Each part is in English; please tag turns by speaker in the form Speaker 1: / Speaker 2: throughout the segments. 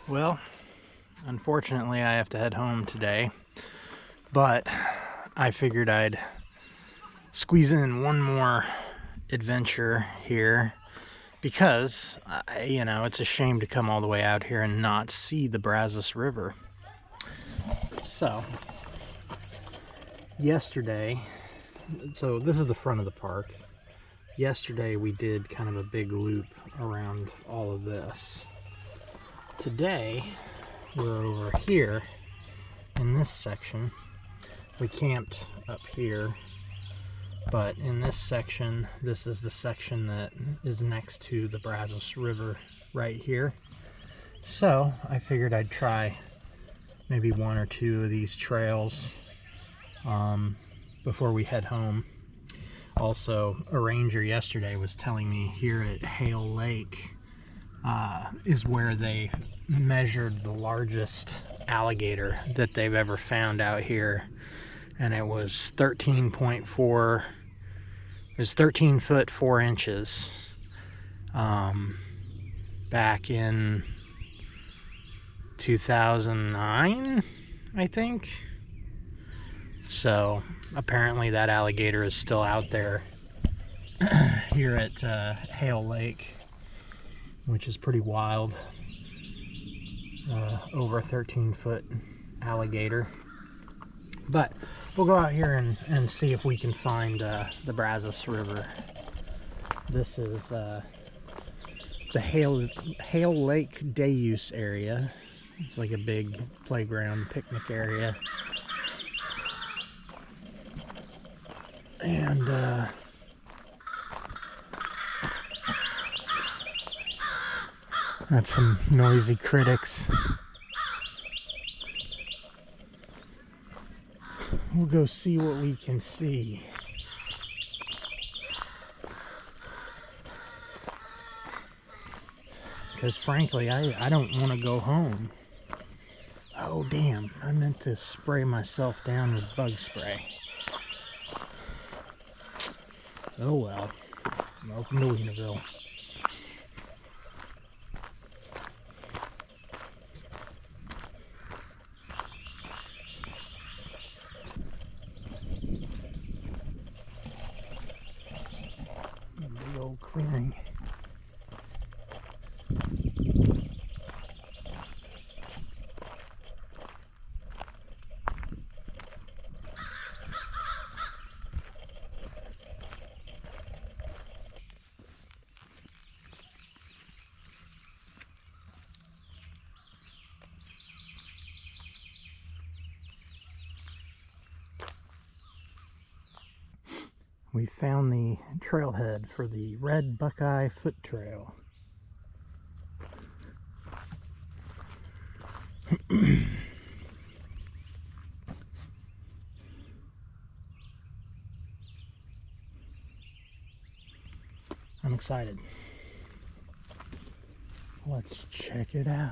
Speaker 1: Well, unfortunately I have to head home today, but I figured I'd squeeze in one more adventure here because, it's a shame to come all the way out here and not see the Brazos River. So, yesterday, this is the front of the park. Yesterday we did kind of a big loop around all of this. Today, we're over here in this section. We camped up here, but in this section, this is the section that is next to the Brazos River right here. So I figured I'd try maybe one or two of these trails before we head home. Also, a ranger yesterday was telling me here at Hale Lake is where they measured the largest alligator that they've ever found out here, and it was 13.4. It was 13 foot 4 inches back in 2009, I think. So apparently that alligator is still out there here at Hale Lake, which is pretty wild. Over a 13-foot alligator. But we'll go out here and see if we can find the Brazos River. This is the Hale Lake Day Use area. It's like a big playground picnic area. And that's some noisy critics. We'll go see what we can see. Because frankly, I don't want to go home. Oh damn, I meant to spray myself down with bug spray. Oh well. Welcome to Wienerville. Big old clearing. We found the trailhead for the Red Buckeye Foot Trail. I'm excited. Let's check it out.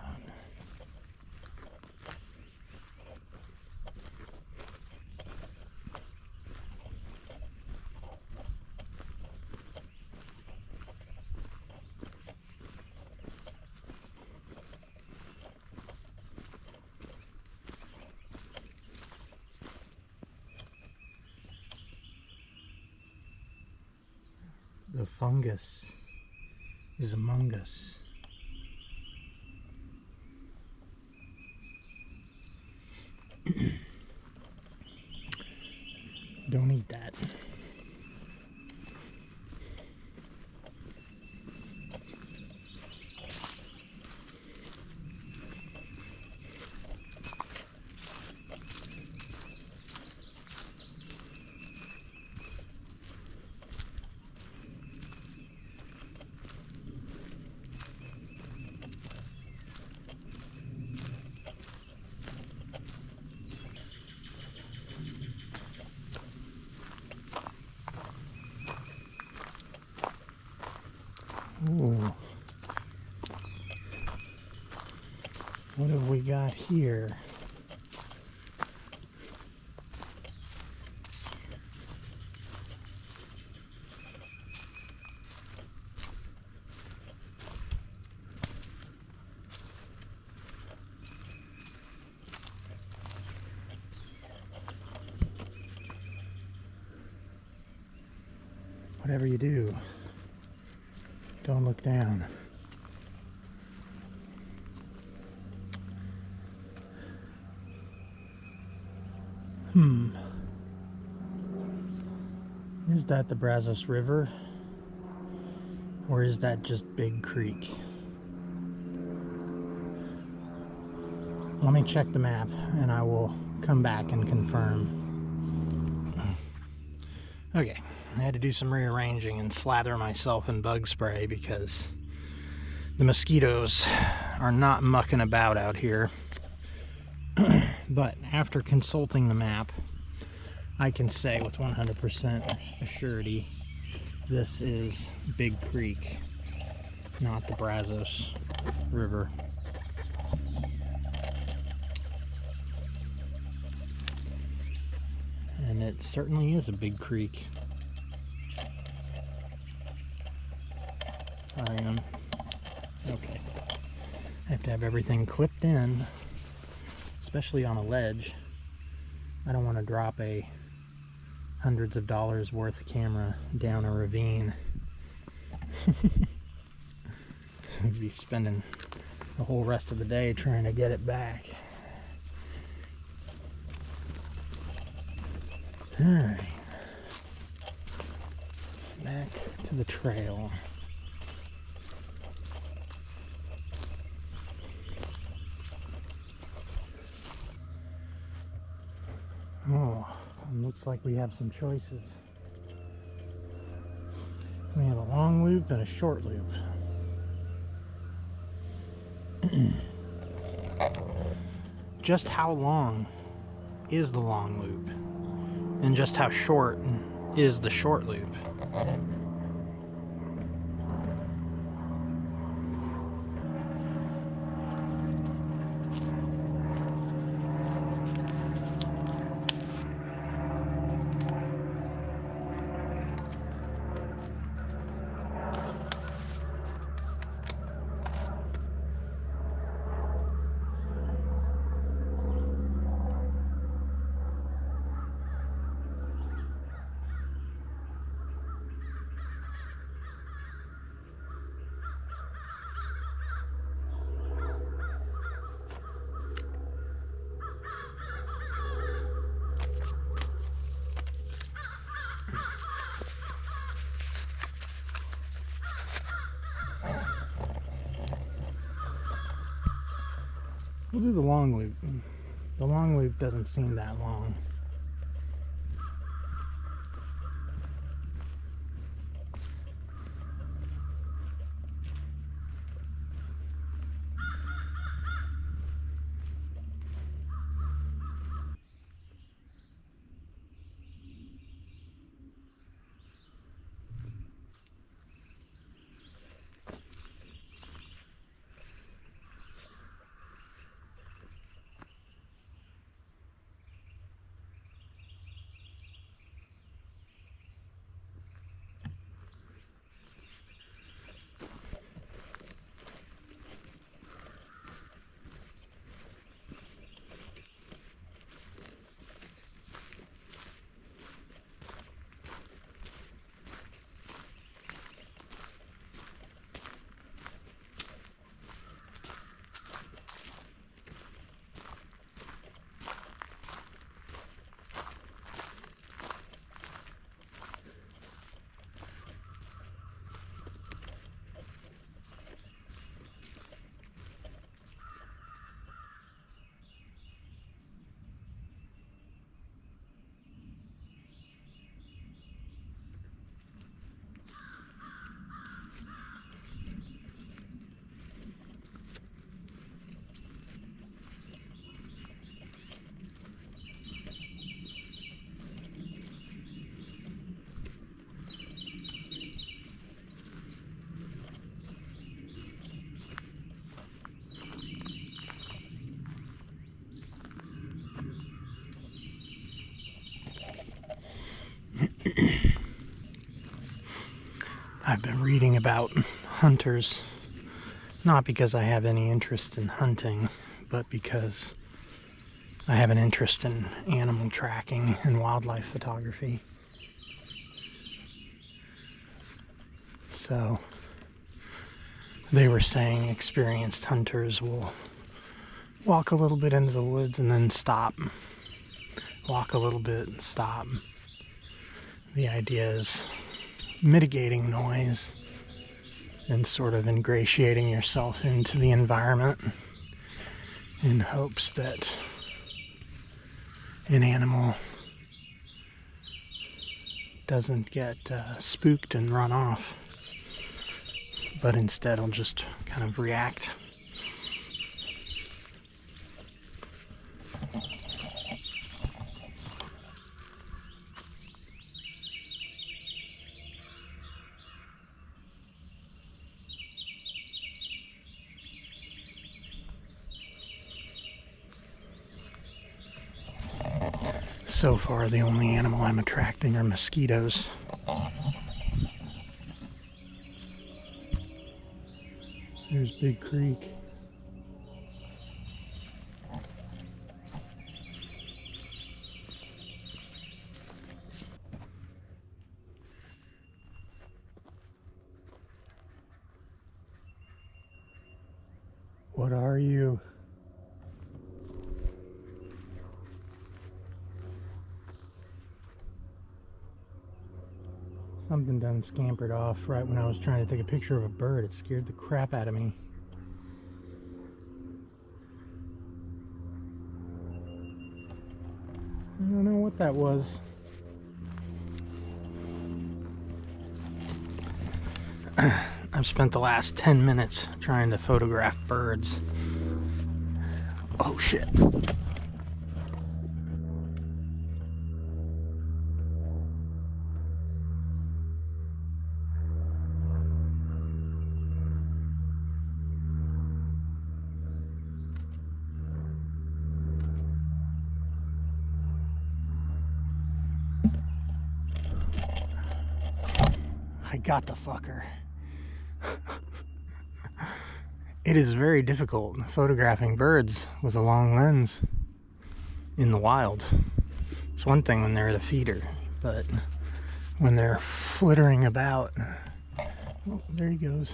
Speaker 1: The fungus is among us. Don't eat that. Ooh. What have we got here? whatever you do, don't look down. Is that the Brazos River? Or is that just Big Creek? Let me check the map and I will come back and confirm. Okay, I had to do some rearranging and slather myself in bug spray because the mosquitoes are not mucking about out here. But after consulting the map, I can say with 100% assurity this is Big Creek, not the Brazos River. And it certainly is a big creek. Okay. I have to have everything clipped in, especially on a ledge. I don't want to drop a hundreds of dollars worth camera down a ravine. I'd be spending the whole rest of the day trying to get it back. Alright, back to the trail. Oh, looks like we have some choices. We have a long loop and a short loop. Just how long is the long loop? And just how short is the short loop? We'll do the long loop. The long loop doesn't seem that long. I've been reading about hunters, not because I have any interest in hunting, but because I have an interest in animal tracking and wildlife photography. So they were saying experienced hunters will walk a little bit into the woods and then stop. Walk a little bit and stop. The idea is mitigating noise and sort of ingratiating yourself into the environment in hopes that an animal doesn't get spooked and run off, but instead will just kind of react. So far, the only animal I'm attracting are mosquitoes. There's Big Creek. What are you? Something done scampered off right when I was trying to take a picture of a bird. It scared the crap out of me. I don't know what that was. I've spent the last 10 minutes trying to photograph birds. Oh shit. I got the fucker. It is very difficult photographing birds with a long lens in the wild. It's one thing when they're at a feeder, but when they're flittering about, oh, there he goes.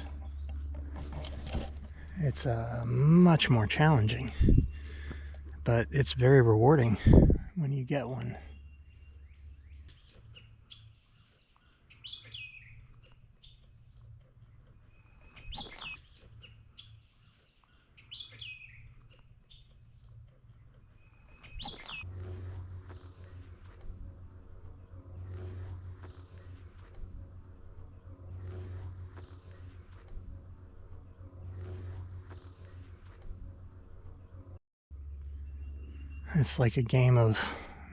Speaker 1: It's much more challenging, but it's very rewarding when you get one. It's like a game of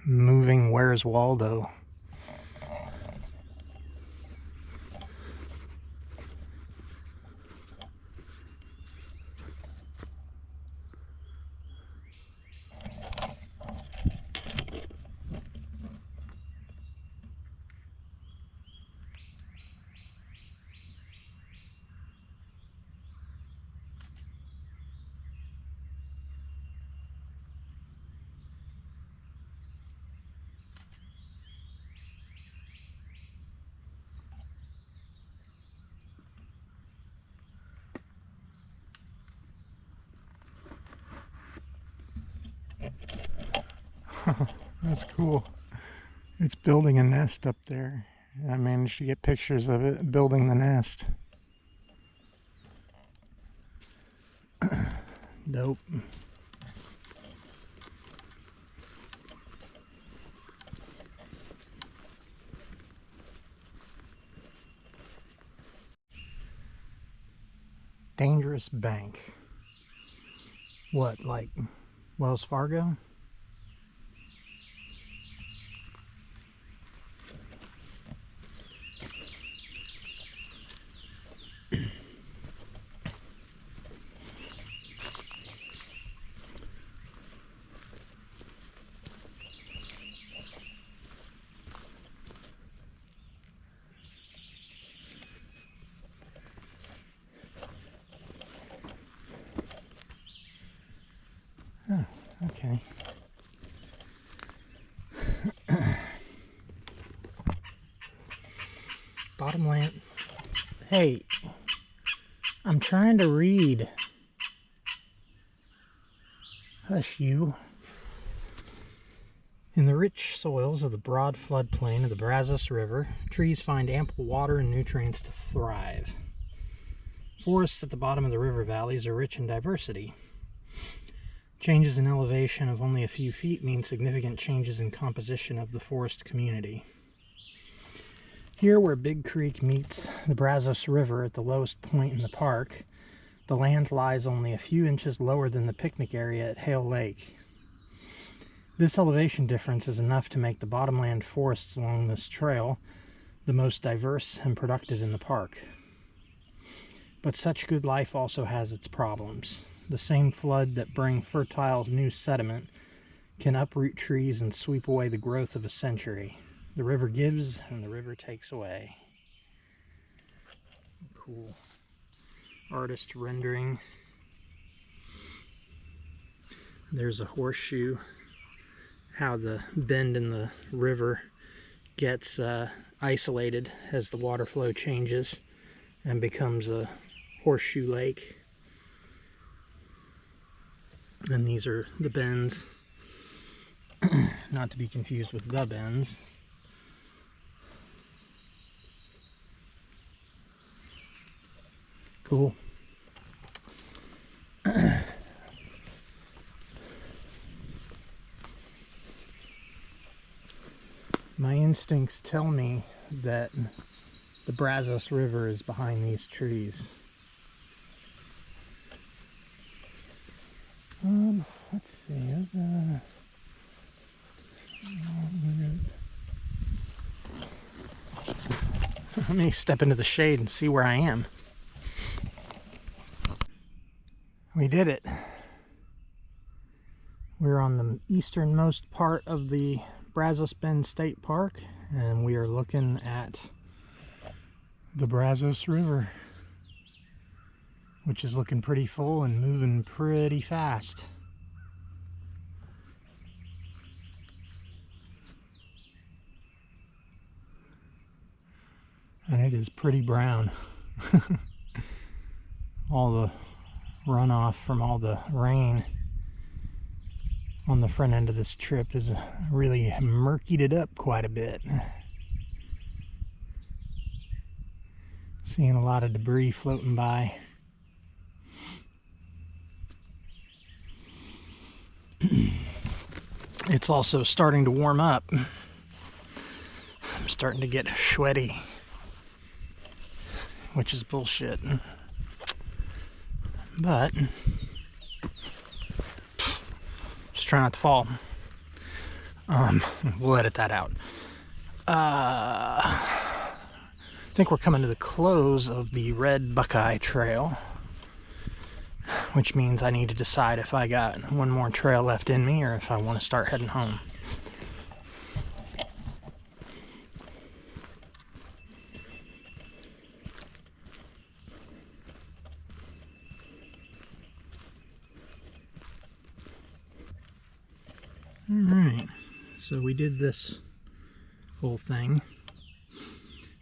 Speaker 1: moving Where's Waldo. That's cool. It's building a nest up there. I managed to get pictures of it building the nest. Dope. Dangerous bank. What, like Wells Fargo? Oh, okay. Bottom lamp. Hey, I'm trying to read. Hush you. In the rich soils of the broad floodplain of the Brazos River, trees find ample water and nutrients to thrive. Forests at the bottom of the river valleys are rich in diversity. Changes in elevation of only a few feet mean significant changes in composition of the forest community. Here, where Big Creek meets the Brazos River at the lowest point in the park, the land lies only a few inches lower than the picnic area at Hale Lake. This elevation difference is enough to make the bottomland forests along this trail the most diverse and productive in the park. But such good life also has its problems. The same flood that brings fertile new sediment can uproot trees and sweep away the growth of a century. The river gives and the river takes away. Cool artist rendering. There's a horseshoe, how the bend in the river gets isolated as the water flow changes and becomes a horseshoe lake. And these are the bends, not to be confused with the bends. Cool. My instincts tell me that the Brazos River is behind these trees. Let's see, there's let me step into the shade and see where I am. We did it. We're on the easternmost part of the Brazos Bend State Park, and we are looking at the Brazos River, which is looking pretty full and moving pretty fast. And it is pretty brown. All the runoff from all the rain on the front end of this trip has really murkied it up quite a bit. Seeing a lot of debris floating by. It's also starting to warm up. I'm starting to get sweaty, which is bullshit. But just try not to fall. We'll edit that out. I think we're coming to the close of the Red Buckeye Trail, which means I need to decide if I got one more trail left in me or if I want to start heading home. Alright, so we did this whole thing,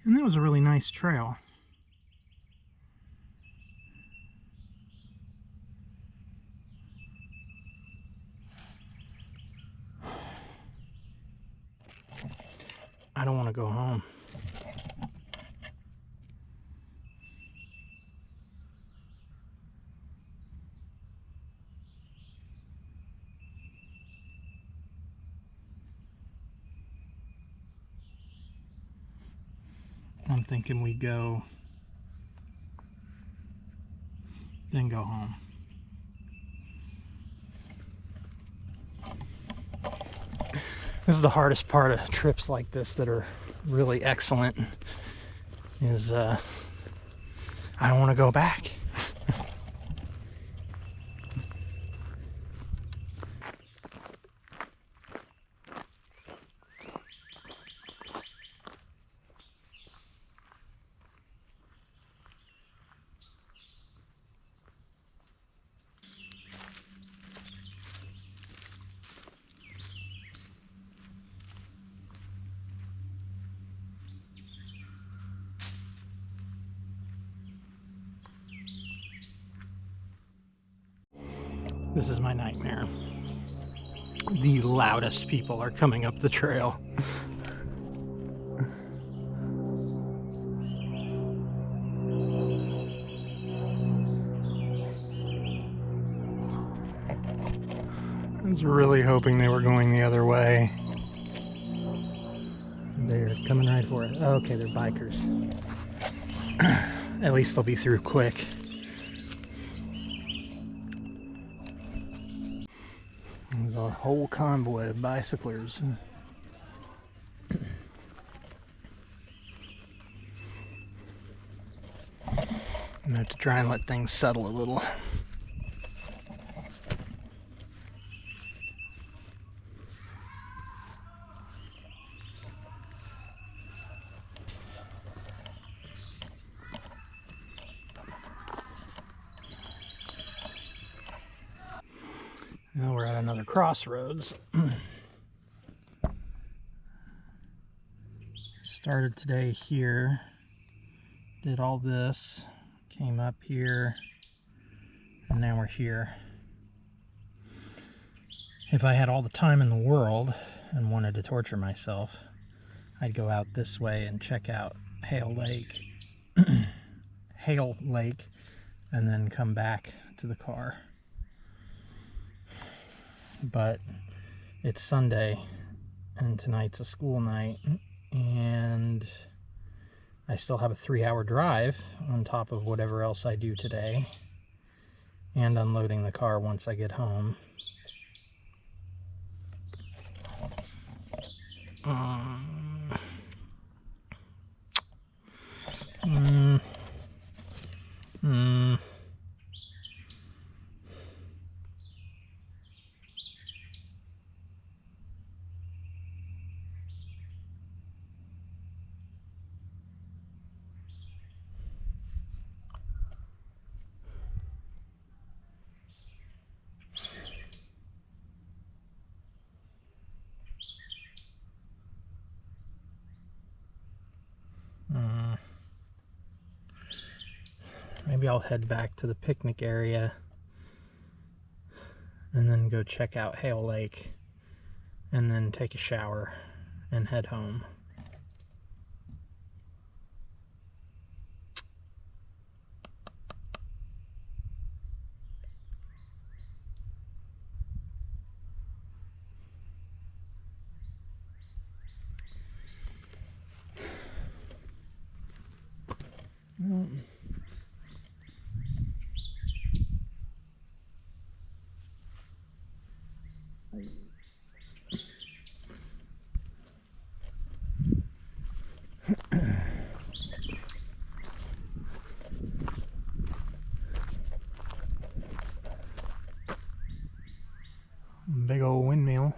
Speaker 1: and that was a really nice trail. I don't want to go home. I'm thinking we go, then go home. This is the hardest part of trips like this that are really excellent, is I don't want to go back. This is my nightmare. The loudest people are coming up the trail. I was really hoping they were going the other way. They're coming right for it. Okay, they're bikers. At least they'll be through quick. There's a whole convoy of bicyclers. I'm gonna have to try and let things settle a little. Now we're at another crossroads. Started today here, did all this, came up here, and now we're here. If I had all the time in the world and wanted to torture myself, I'd go out this way and check out Hale Lake, Hale Lake, and then come back to the car. But it's Sunday and tonight's a school night, and I still have a 3-hour drive on top of whatever else I do today, and unloading the car once I get home. Maybe I'll head back to the picnic area and then go check out Hale Lake and then take a shower and head home. Big old windmill.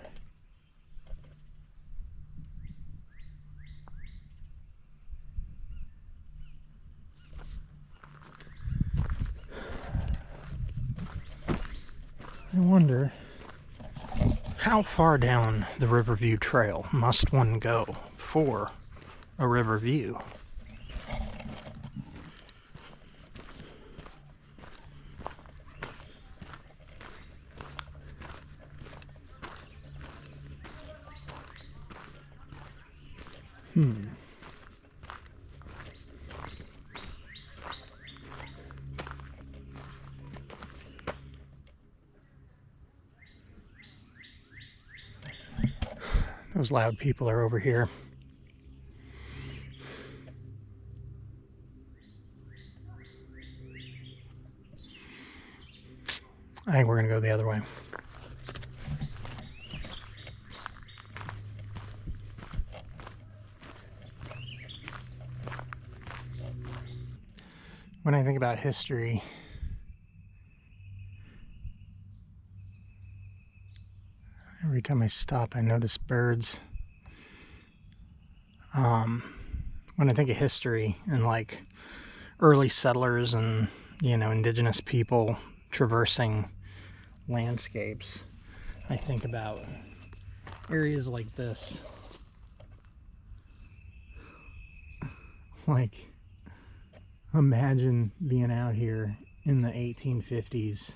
Speaker 1: I wonder, how far down the Riverview Trail must one go for a river view? Those loud people are over here. I think we're gonna go the other way. When I think about history, every time I stop, I notice birds. When I think of history and like early settlers and, you know, indigenous people traversing landscapes, I think about areas like this. Like, imagine being out here in the 1850s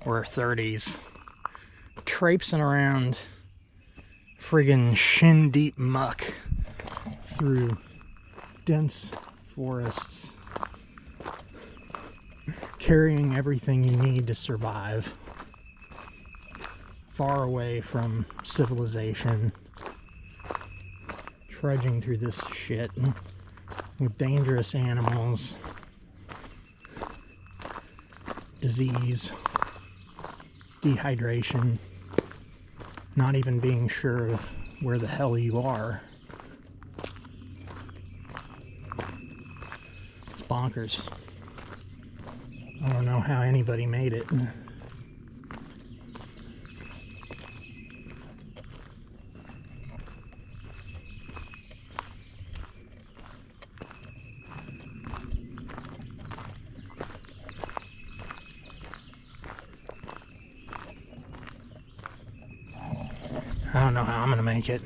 Speaker 1: or 30s, traipsing around friggin' shin-deep muck through dense forests, carrying everything you need to survive, far away from civilization, trudging through this shit with dangerous animals, disease, dehydration, not even being sure of where the hell you are. It's bonkers. I don't know how anybody made it. I don't know how I'm gonna make it.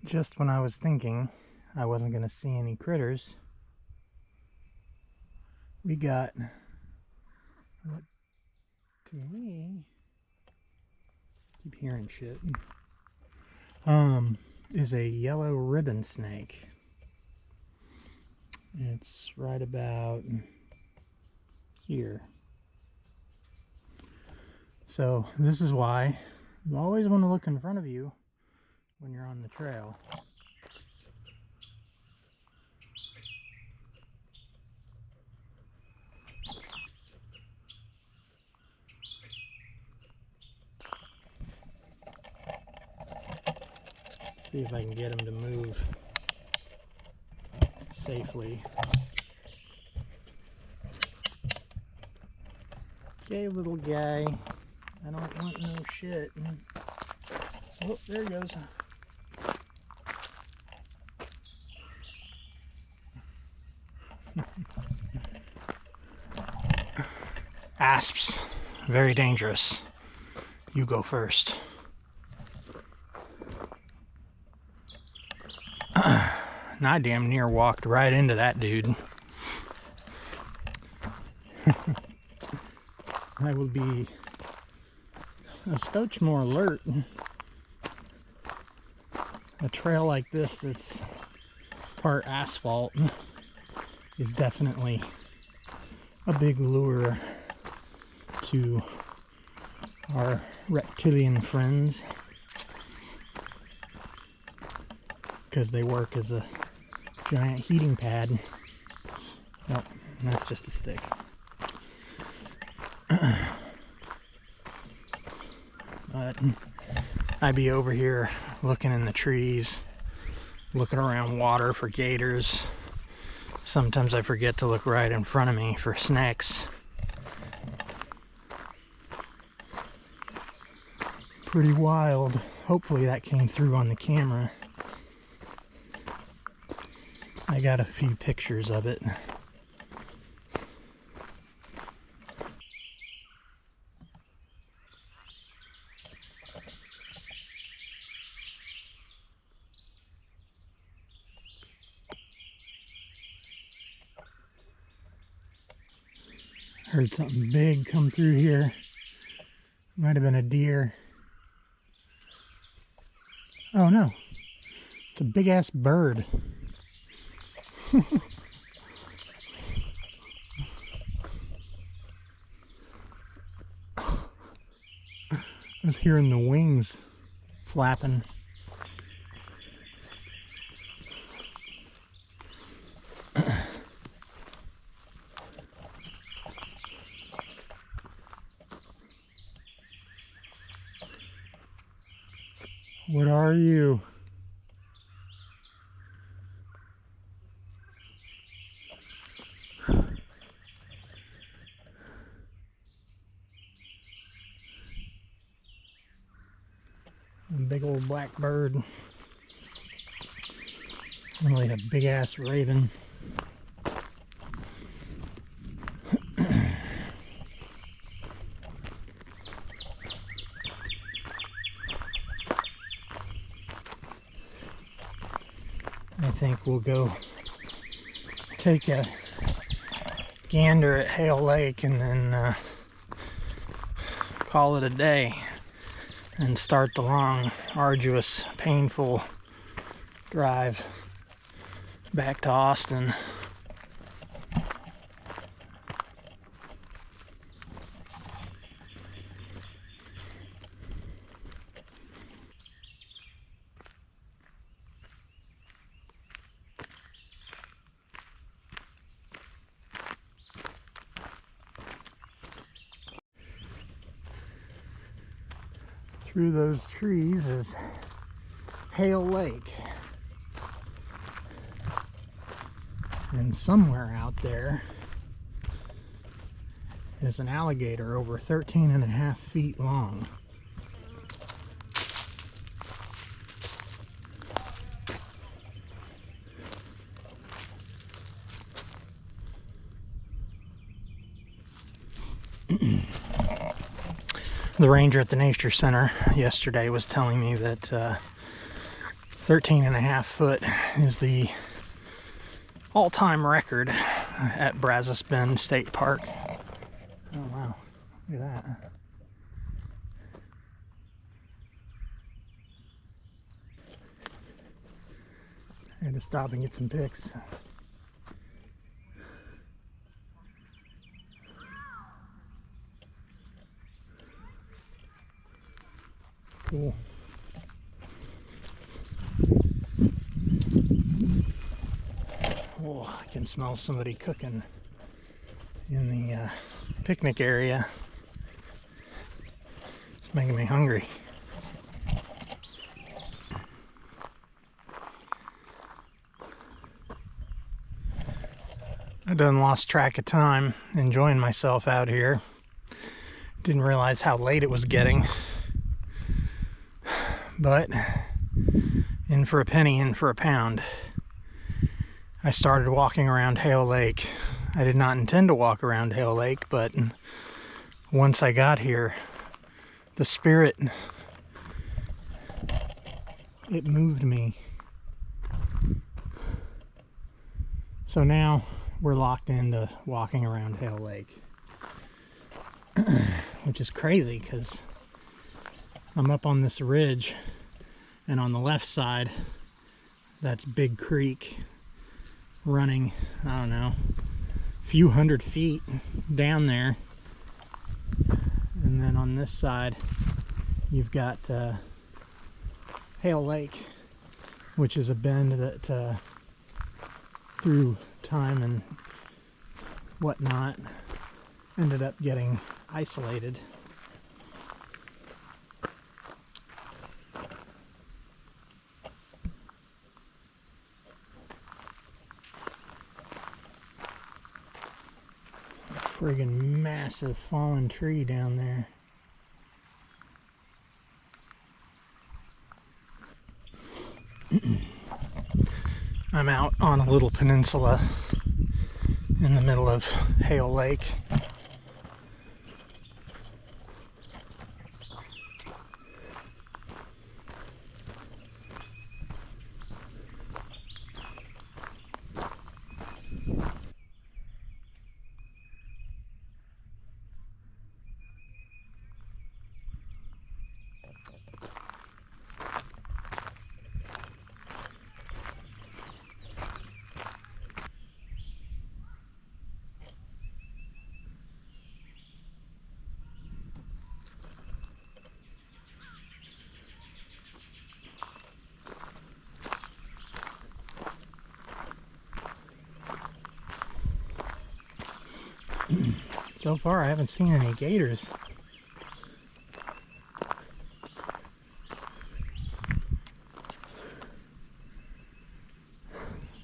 Speaker 1: Just when I was thinking I wasn't gonna see any critters, we got what to me, keep hearing shit, is a yellow ribbon snake. It's right about here. So this is why you always want to look in front of you when you're on the trail. See if I can get him to move safely. Okay, little guy. I don't want no shit. Oh, there he goes. Asps, very dangerous. You go first. And I damn near walked right into that dude. I will be a scotch more alert. A trail like this that's part asphalt is definitely a big lure to our reptilian friends, because they work as a giant heating pad. Nope, that's just a stick. But I'd be over here looking in the trees, looking around water for gators. Sometimes I forget to look right in front of me for snakes. Pretty wild. Hopefully that came through on the camera. I got a few pictures of it. Heard something big come through here. Might have been a deer. Oh no, it's a big ass bird. I was hearing the wings flapping. What are you? A big old black bird. Really a big ass raven. I think we'll go take a gander at Hale Lake and then call it a day and start the long, arduous, painful drive back to Austin. Through those trees is Hale Lake. And somewhere out there is an alligator over 13.5 feet long. The ranger at the nature center yesterday was telling me that 13.5 foot is the all-time record at Brazos Bend State Park. Oh wow, look at that. I had to stop and get some pics. Cool. Oh, I can smell somebody cooking in the picnic area. It's making me hungry. I done lost track of time enjoying myself out here. Didn't realize how late it was getting. But in for a penny, in for a pound. I started walking around Hale Lake. I did not intend to walk around Hale Lake, but once I got here, the spirit, it moved me. So now we're locked into walking around Hale Lake, which is crazy because I'm up on this ridge, and on the left side, that's Big Creek running, I don't know, a few hundred feet down there. And then on this side, you've got Hale Lake, which is a bend that through time and whatnot ended up getting isolated. Friggin' massive fallen tree down there. I'm out on a little peninsula in the middle of Hale Lake. So far, I haven't seen any gators.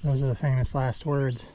Speaker 1: Those are the famous last words.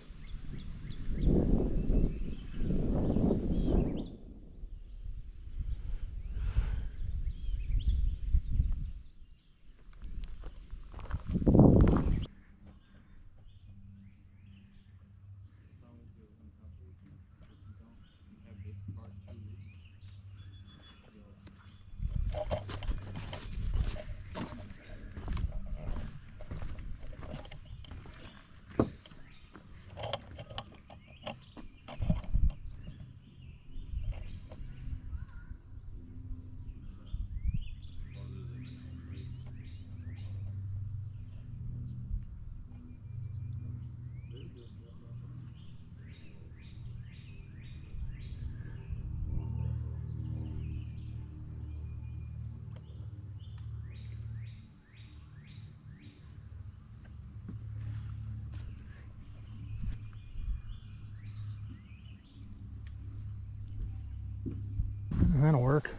Speaker 1: That'll work.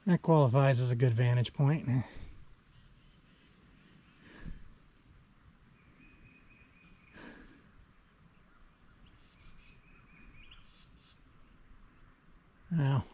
Speaker 1: That qualifies as a good vantage point. Now,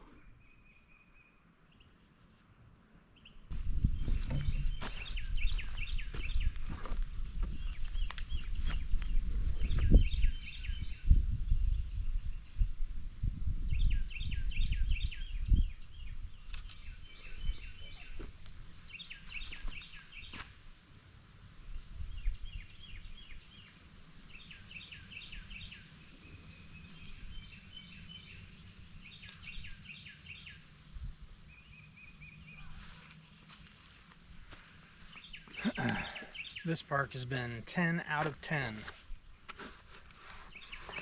Speaker 1: this park has been 10 out of 10.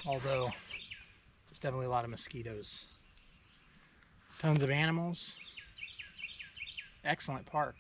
Speaker 1: Although, there's definitely a lot of mosquitoes. Tons of animals. Excellent park.